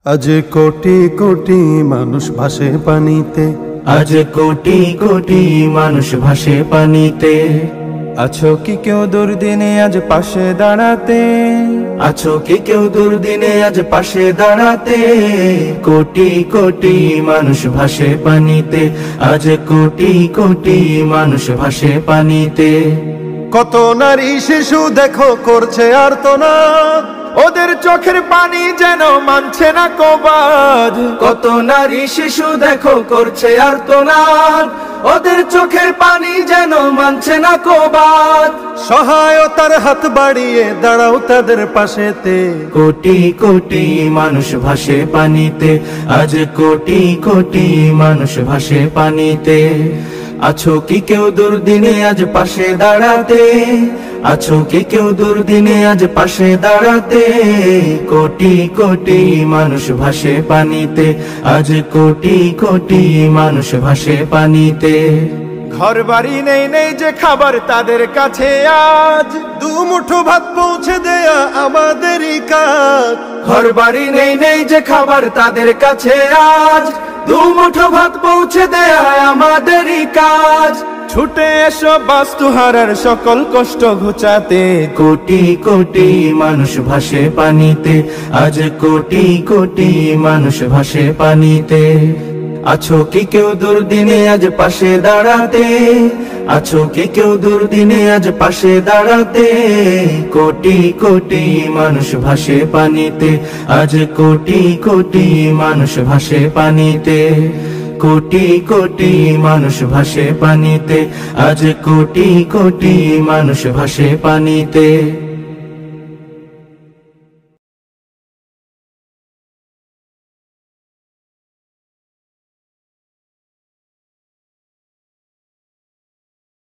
আজ কোটি কোটি মানুষ ভাসে পানিতে, আজ কোটি কোটি মানুষ ভাসে পানিতে। আছো কি কেউ দুর্দিনে আজ পাশে দাঁড়াতে? আছো কি কেউ দুর্দিনে আজ পাশে দাঁড়াতে? কোটি কোটি মানুষ ভাসে পানিতে, আজ কোটি কোটি মানুষ ভাসে পানিতে। কত নারী শিশু দেখো করছে আর্তনাদ, ওদের চোখের পানি যেন মানছে না কবাদ। কত নারী শিশু দেখো করছে আর্তনাদ, ওদের চোখের পানি যেন মানছে না কবাদ। সহায়তার হাত বাড়িয়ে দাঁড়াও তাদের পাশেতে। কোটি কোটি মানুষ ভাসে পানিতে, আজ কোটি কোটি মানুষ ভাসে পানিতে। আছো কি কেউ দুর্দিনে আজ পাশে দাঁড়াতে? আছো কি কেউ দুর্দিনে আজ পাশে দাঁড়াতে? কোটি কোটি মানুষ ভাসে পানিতে, আজ কোটি কোটি মানুষ ভাসে পানিতে। ঘর বাড়ি নেই নেই যে খাবার তাদের কাছে, আজ দু মুঠো ভাত পৌঁছে দেয়া আমাদেরই কাজ। ঘর বাড়ি নেই নেই যে খাবার তাদের কাছে, আজ দু মুঠো ভাত পৌঁছে দেয়া আমাদেরই কাজ। ছুটে এসো বাস্তুহারার সকল কষ্ট ঘুচাতে। কোটি কোটি মানুষ ভাসে পানিতে, আজ কোটি কোটি মানুষ ভাসে পানিতে। আছো কি কেউ দুর্দিনে আজ পাশে দাঁড়াতে? আছো কি কেউ দুর্দিনে আজ পাশে দাঁড়াতে? কোটি কোটি মানুষ ভাসে পানিতে, আজ কোটি কোটি মানুষ ভাসে পানিতে। কোটি কোটি মানুষ ভাসে পানিতে, আজ কোটি কোটি মানুষ ভাসে পানিতে।